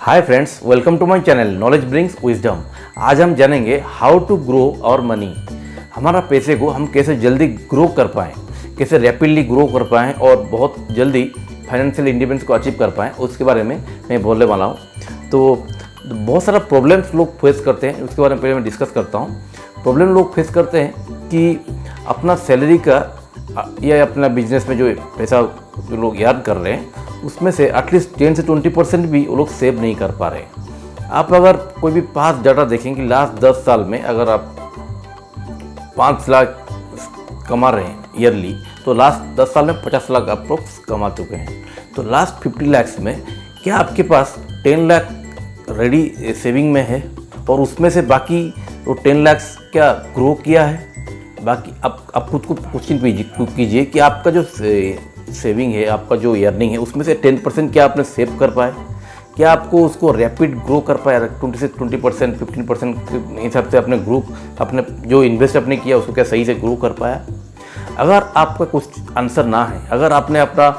Hi friends, welcome to my channel knowledge brings wisdom. आज हम जानेंगे how to grow our money. हमारा पैसे को हम कैसे जल्दी ग्रो कर पाएँ, कैसे रैपिडली ग्रो कर पाएँ और बहुत जल्दी फाइनेंशियल इंडिपेंडेंस को अचीव कर पाएँ, उसके बारे में मैं बोलने वाला हूँ। तो बहुत सारा प्रॉब्लम्स लोग फेस करते हैं, उसके बारे में पहले मैं डिस्कस करता हूँ। प्रॉब्लम लोग फेस करते हैं कि अपना सैलरी का या अपना बिजनेस में जो पैसा जो लोग याद कर रहे हैं उसमें से एटलीस्ट 10 से 20% भी वो लोग सेव नहीं कर पा रहे। आप अगर कोई भी पास डाटा देखें कि लास्ट 10 साल में अगर आप 5 लाख कमा रहे हैं ईयरली, तो लास्ट 10 साल में 50 लाख आप लोग कमा चुके हैं। तो लास्ट 50 लाख्स में क्या आपके पास 10 लाख रेडी सेविंग में है और उसमें से बाकी वो 10 लाख क्या ग्रो किया है? बाकी आप खुद को क्वेश्चन कीजिए कि आपका जो सेविंग है, आपका जो अर्निंग है, उसमें से 10% क्या आपने सेव कर पाए? क्या आपको उसको रैपिड ग्रो कर पाया? 20 से 20%, 15% के हिसाब से अपने ग्रुप अपने जो इन्वेस्ट आपने किया उसको क्या सही से ग्रो कर पाया? अगर आपका कुछ आंसर ना है, अगर आपने अपना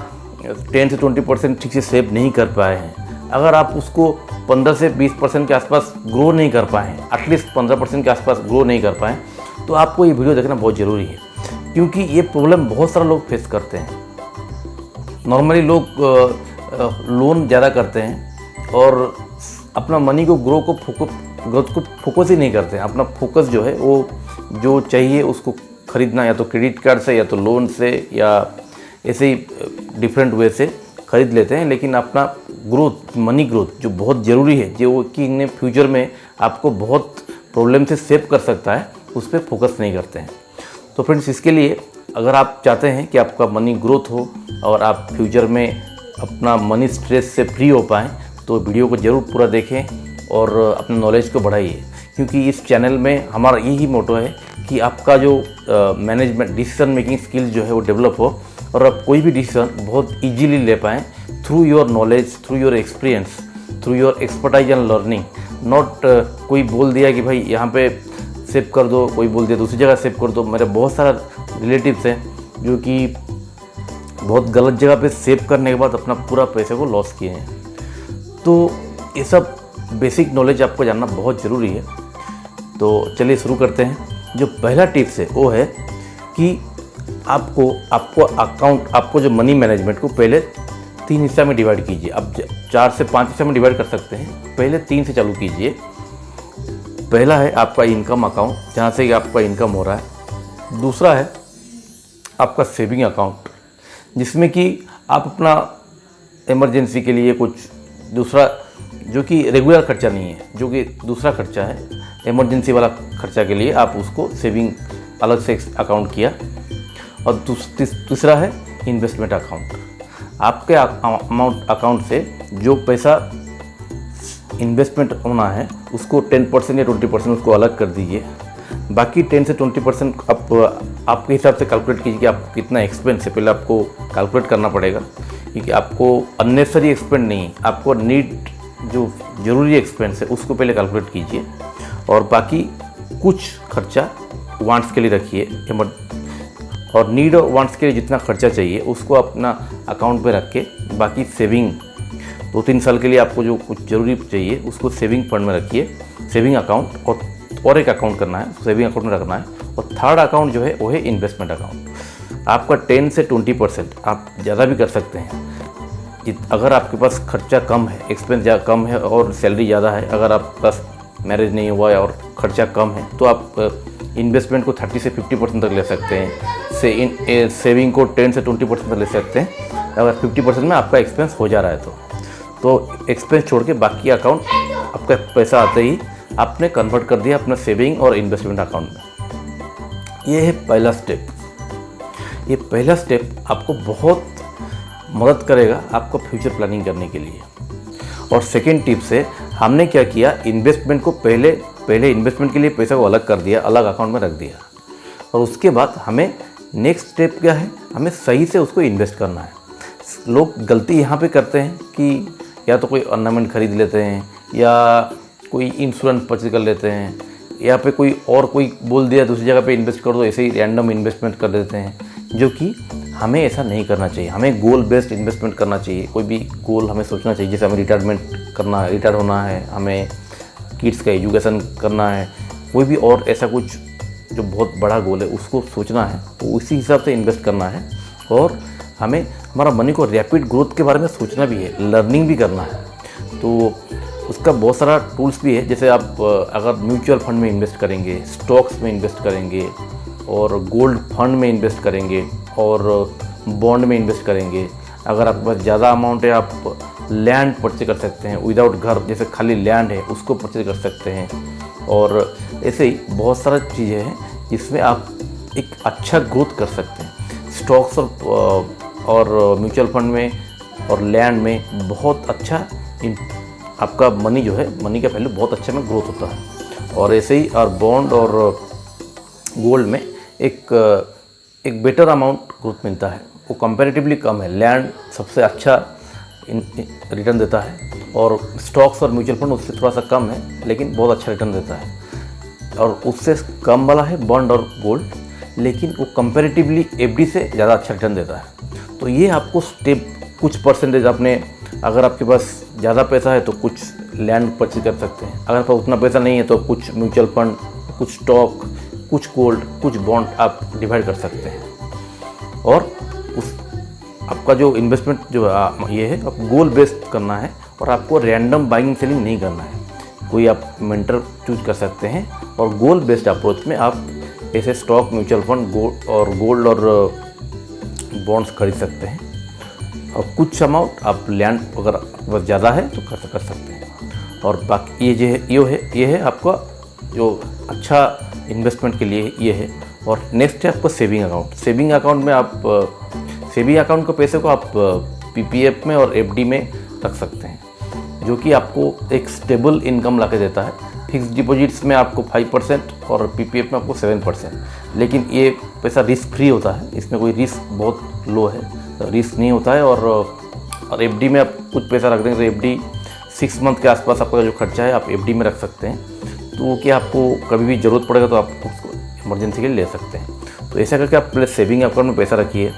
10 से 20% ठीक से सेव नहीं कर पाए हैं, अगर आप उसको 15 से 20% के आसपास ग्रो नहीं कर पाए हैं, एटलीस्ट 15% के आसपास ग्रो नहीं कर पाए, तो आपको ये वीडियो देखना बहुत ज़रूरी है, क्योंकि ये प्रॉब्लम बहुत सारे लोग फेस करते हैं। नॉर्मली लोग लोन ज़्यादा करते हैं और अपना मनी को ग्रोथ को फोकस ही नहीं करते हैं। अपना फोकस जो है वो जो चाहिए उसको ख़रीदना या तो क्रेडिट कार्ड से या तो लोन से या ऐसे ही डिफरेंट वे से ख़रीद लेते हैं, लेकिन अपना ग्रोथ, मनी ग्रोथ जो बहुत ज़रूरी है, जो कि इन फ्यूचर में आपको बहुत प्रॉब्लम से सेव कर सकता है, उस पर फोकस नहीं करते हैं। तो फ्रेंड्स, इसके लिए अगर आप चाहते हैं कि आपका मनी ग्रोथ हो और आप फ्यूचर में अपना मनी स्ट्रेस से फ्री हो पाएँ, तो वीडियो को ज़रूर पूरा देखें और अपने नॉलेज को बढ़ाइए, क्योंकि इस चैनल में हमारा यही मोटो है कि आपका जो मैनेजमेंट डिसीजन मेकिंग स्किल्स जो है वो डेवलप हो और आप कोई भी डिसीजन बहुत ईजीली ले पाएँ through your knowledge, through your experience, through your expertise and learning. Not कोई बोल दिया कि भाई यहाँ पे सेव कर दो, कोई बोल दिया दूसरी जगह सेव कर दो। मेरे बहुत सारा रिलेटिव्स हैं जो कि बहुत गलत जगह पे सेव करने के बाद अपना पूरा पैसे को लॉस किए हैं। तो ये सब बेसिक नॉलेज आपको जानना बहुत ज़रूरी है। तो चलिए शुरू करते हैं। जो पहला टिप्स है वो है कि आपको जो मनी मैनेजमेंट को पहले 3 हिस्सा में डिवाइड कीजिए। अब 4 से 5 हिस्सा में डिवाइड कर सकते हैं, पहले 3 से चालू कीजिए। पहला है आपका इनकम अकाउंट, जहाँ से आपका इनकम हो रहा है। दूसरा है आपका सेविंग अकाउंट, जिसमें कि आप अपना इमरजेंसी के लिए कुछ दूसरा जो कि रेगुलर खर्चा नहीं है, जो कि दूसरा खर्चा है, इमरजेंसी वाला खर्चा के लिए आप उसको सेविंग अलग से अकाउंट किया। और तीसरा है इन्वेस्टमेंट अकाउंट। आपके अकाउंट से जो पैसा इन्वेस्टमेंट होना है उसको 10% या 20% उसको अलग कर दीजिए। बाकी 10 से 20% आपके हिसाब से कैलकुलेट कीजिए कि आपको कितना एक्सपेंस है। पहले आपको कैलकुलेट करना पड़ेगा, क्योंकि आपको अननेसेसरी एक्सपेंस नहीं, आपको नीड जो ज़रूरी एक्सपेंस है उसको पहले कैलकुलेट कीजिए और बाकी कुछ खर्चा वांट्स के लिए रखिए। और नीड और वांट्स के लिए जितना खर्चा चाहिए उसको अपना अकाउंट पे रख के बाकी सेविंग 2-3 साल के लिए आपको जो कुछ ज़रूरी चाहिए उसको सेविंग फंड में रखिए, सेविंग अकाउंट। और एक अकाउंट करना है, सेविंग अकाउंट में रखना है। और थर्ड अकाउंट जो है वो है इन्वेस्टमेंट अकाउंट। आपका 10 से 20%, आप ज़्यादा भी कर सकते हैं। अगर आपके पास खर्चा कम है, एक्सपेंस कम है और सैलरी ज़्यादा है, अगर आपके पास मैरिज नहीं हुआ है और खर्चा कम है, तो आप इन्वेस्टमेंट को 30 से 50% तक ले सकते हैं। सेविंग को 10 से 20% तक ले सकते हैं। अगर 50% में आपका एक्सपेंस हो जा रहा है तो एक्सपेंस छोड़ के बाकी अकाउंट आपका पैसा आते ही आपने कन्वर्ट कर दिया अपना सेविंग और इन्वेस्टमेंट अकाउंट में। ये है पहला स्टेप। ये पहला स्टेप आपको बहुत मदद करेगा आपको फ्यूचर प्लानिंग करने के लिए। और सेकेंड टिप से हमने क्या किया, इन्वेस्टमेंट को पहले इन्वेस्टमेंट के लिए पैसा को अलग कर दिया, अलग अकाउंट में रख दिया। और उसके बाद हमें नेक्स्ट स्टेप क्या है, हमें सही से उसको इन्वेस्ट करना है। लोग गलती यहाँ पे करते हैं कि या तो कोई ऑर्नामेंट खरीद लेते हैं या कोई इंश्योरेंस परचेज कर लेते हैं, या पे कोई बोल दिया दूसरी जगह पे इन्वेस्ट कर दो, ऐसे ही रैंडम इन्वेस्टमेंट कर देते हैं, जो कि हमें ऐसा नहीं करना चाहिए। हमें गोल बेस्ड इन्वेस्टमेंट करना चाहिए। कोई भी गोल हमें सोचना चाहिए, जैसे हमें रिटायरमेंट करना है, रिटायर होना है, हमें किड्स का एजुकेशन करना है, कोई भी और ऐसा कुछ जो बहुत बड़ा गोल है उसको सोचना है, तो उसी हिसाब से इन्वेस्ट करना है। और हमें हमारा मनी को रैपिड ग्रोथ के बारे में सोचना भी है, लर्निंग भी करना है। तो उसका बहुत सारा टूल्स भी है, जैसे आप अगर म्यूचुअल फंड में इन्वेस्ट करेंगे, स्टॉक्स में इन्वेस्ट करेंगे, और गोल्ड फंड में इन्वेस्ट करेंगे, और बॉन्ड में इन्वेस्ट करेंगे। अगर आपके पास ज़्यादा अमाउंट है, आप लैंड परचेज कर सकते हैं विदाउट घर, जैसे खाली लैंड है उसको परचेज कर सकते हैं। और ऐसे ही बहुत सारा चीज़ें हैं जिसमें आप एक अच्छा ग्रोथ कर सकते हैं। स्टॉक्स और म्यूचुअल फंड में और लैंड में बहुत अच्छा आपका मनी जो है, मनी का वैल्यू बहुत अच्छा में ग्रोथ होता है। और ऐसे ही और बॉन्ड और गोल्ड में एक बेटर अमाउंट ग्रोथ मिलता है, वो कंपैरेटिवली कम है। लैंड सबसे अच्छा रिटर्न देता है, और स्टॉक्स और म्यूचुअल फंड उससे थोड़ा सा कम है लेकिन बहुत अच्छा रिटर्न देता है। और उससे कम वाला है बॉन्ड और गोल्ड, लेकिन वो कंपैरेटिवली एफडी से ज़्यादा अच्छा रिटर्न देता है। तो ये आपको स्टेप कुछ परसेंटेज आपने, अगर आपके पास ज़्यादा पैसा है तो कुछ लैंड परचेज कर सकते हैं, अगर आपका उतना पैसा नहीं है तो कुछ म्यूचुअल फंड, कुछ स्टॉक, कुछ गोल्ड, कुछ बॉन्ड आप डिवाइड कर सकते हैं। और उस आपका जो इन्वेस्टमेंट जो ये है, आप गोल बेस्ड करना है, और आपको रैंडम बाइंग सेलिंग नहीं करना है। कोई आप मेंटर चूज कर सकते हैं, और गोल बेस्ड अप्रोच में आप ऐसे स्टॉक, म्यूचुअल फंड, गोल्ड और बॉन्ड्स खरीद सकते हैं। और कुछ अमाउंट आप लैंड अगर आपके पास ज़्यादा है तो कर सकते हैं। और बाकी ये है आपका जो अच्छा इन्वेस्टमेंट के लिए ये है। और नेक्स्ट है आपका सेविंग अकाउंट। सेविंग अकाउंट में आप सेविंग अकाउंट के पैसे को आप पीपीएफ में और एफडी में रख सकते हैं, जो कि आपको एक स्टेबल इनकम ला के देता है। फिक्स डिपॉजिट्स में आपको 5% और पीपीएफ में आपको 7%। लेकिन ये पैसा रिस्क फ्री होता है, इसमें कोई रिस्क बहुत लो है, रिस्क नहीं होता है। और एफडी में आप कुछ पैसा रख देंगे तो एफडी 6 मंथ के आसपास आपका जो खर्चा है आप एफडी में रख सकते हैं, तो कि आपको कभी भी ज़रूरत पड़ेगा तो आप उसको इमरजेंसी के लिए ले सकते हैं। तो ऐसा करके आप पहले सेविंग अकाउंट में पैसा रखिए,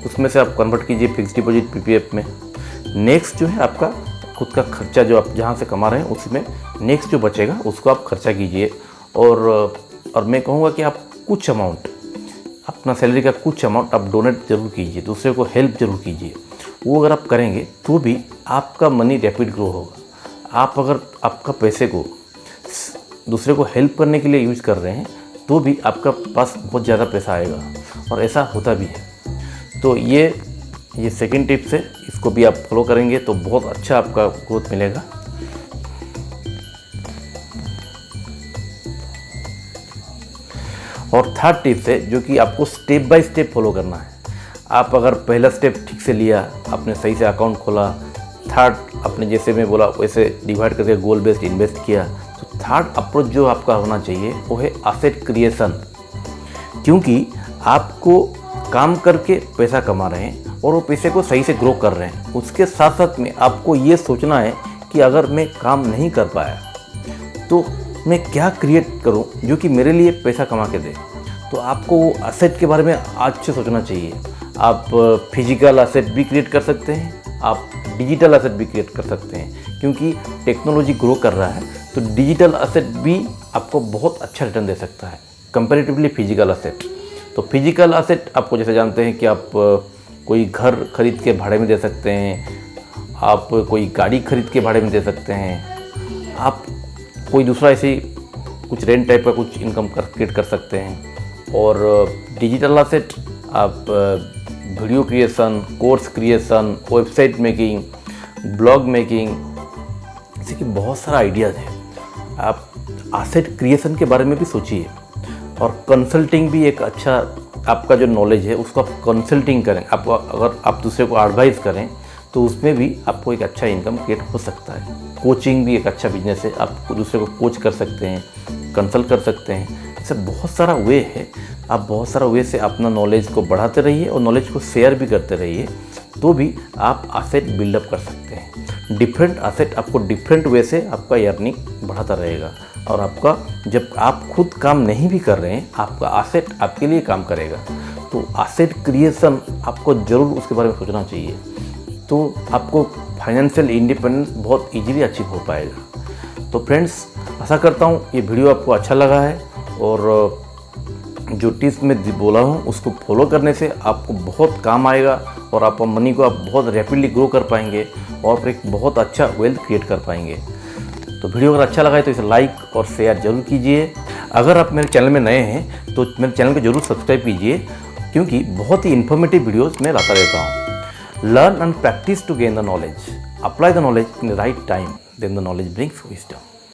उसमें से आप कन्वर्ट कीजिए फिक्स डिपॉजिट पीपीएफ में। नेक्स्ट जो है आपका खुद का खर्चा, जो आप जहाँ से कमा रहे हैं उसमें नेक्स्ट जो बचेगा उसको आप खर्चा कीजिए। और मैं कहूँगा कि आप कुछ अमाउंट, अपना सैलरी का कुछ अमाउंट आप डोनेट ज़रूर कीजिए, दूसरे को हेल्प ज़रूर कीजिए। वो अगर आप करेंगे तो भी आपका मनी रैपिड ग्रो होगा। आप अगर आपका पैसे को दूसरे को हेल्प करने के लिए यूज़ कर रहे हैं तो भी आपका पास बहुत ज़्यादा पैसा आएगा, और ऐसा होता भी है। तो ये सेकंड टिप्स है, इसको भी आप फॉलो करेंगे तो बहुत अच्छा आपका ग्रोथ मिलेगा। और थर्ड टिप्स है जो कि आपको स्टेप बाय स्टेप फॉलो करना है। आप अगर पहला स्टेप ठीक से लिया, आपने सही से अकाउंट खोला, थर्ड आपने जैसे मैं बोला वैसे डिवाइड करके गोल बेस्ड इन्वेस्ट किया, तो थर्ड अप्रोच जो आपका होना चाहिए वो है एसेट क्रिएशन। क्योंकि आपको काम करके पैसा कमा रहे हैं और वो पैसे को सही से ग्रो कर रहे हैं, उसके साथ साथ में आपको ये सोचना है कि अगर मैं काम नहीं कर पाया तो मैं क्या क्रिएट करूं जो कि मेरे लिए पैसा कमा के दे। तो आपको वो एसेट के बारे में आज से सोचना चाहिए। आप फिजिकल एसेट भी क्रिएट कर सकते हैं, आप डिजिटल एसेट भी क्रिएट कर सकते हैं, क्योंकि टेक्नोलॉजी ग्रो कर रहा है तो डिजिटल एसेट भी आपको बहुत अच्छा रिटर्न दे सकता है कंपैरेटिवली फिजिकल एसेट। तो फिजिकल एसेट आपको जैसे जानते हैं कि आप कोई घर खरीद के भाड़े में दे सकते हैं, आप कोई गाड़ी खरीद के भाड़े में दे सकते हैं, आप कोई दूसरा ऐसे कुछ रेंट टाइप का कुछ इनकम क्रिएट कर सकते हैं। और डिजिटल एसेट आप video creation, course creation, website making, blog making, जैसे कि बहुत सारा आइडियाज़ है। आप एसेट क्रिएशन के बारे में भी सोचिए। और कंसल्टिंग भी एक अच्छा, आपका जो नॉलेज है उसको आप कंसल्टिंग करें, आप अगर आप दूसरे को एडवाइस करें तो उसमें भी आपको एक अच्छा इनकम क्रिएट हो सकता है। कोचिंग भी एक अच्छा बिजनेस है, आप दूसरे को कोच कर सकते हैं, कंसल्ट कर सकते हैं। ऐसे बहुत सारा वे है, आप बहुत सारा वे से अपना नॉलेज को बढ़ाते रहिए और नॉलेज को शेयर भी करते रहिए, तो भी आप एसेट बिल्डअप कर सकते हैं। डिफरेंट एसेट आपको डिफरेंट वे से आपका अर्निंग बढ़ाता रहेगा। और आपका जब आप खुद काम नहीं भी कर रहे हैं, आपका एसेट आपके लिए काम करेगा। तो एसेट क्रिएशन आपको ज़रूर उसके बारे में सोचना चाहिए, तो आपको फाइनेंशियल इंडिपेंडेंस बहुत इजीली अचीव हो पाएगा। तो फ्रेंड्स, आशा करता हूँ ये वीडियो आपको अच्छा लगा है और जो टिप्स मैं बोला हूँ उसको फॉलो करने से आपको बहुत काम आएगा और आप मनी को आप बहुत रैपिडली ग्रो कर पाएंगे और एक बहुत अच्छा वेल्थ क्रिएट कर पाएंगे। तो वीडियो अगर अच्छा लगा है तो इसे लाइक और शेयर जरूर कीजिए। अगर आप मेरे चैनल में नए हैं तो मेरे चैनल को जरूर सब्सक्राइब कीजिए, क्योंकि बहुत ही इन्फॉर्मेटिव वीडियोस मैं लाता रहता हूँ। Learn and practice to gain the knowledge, apply the knowledge in the right time, then the knowledge brings wisdom.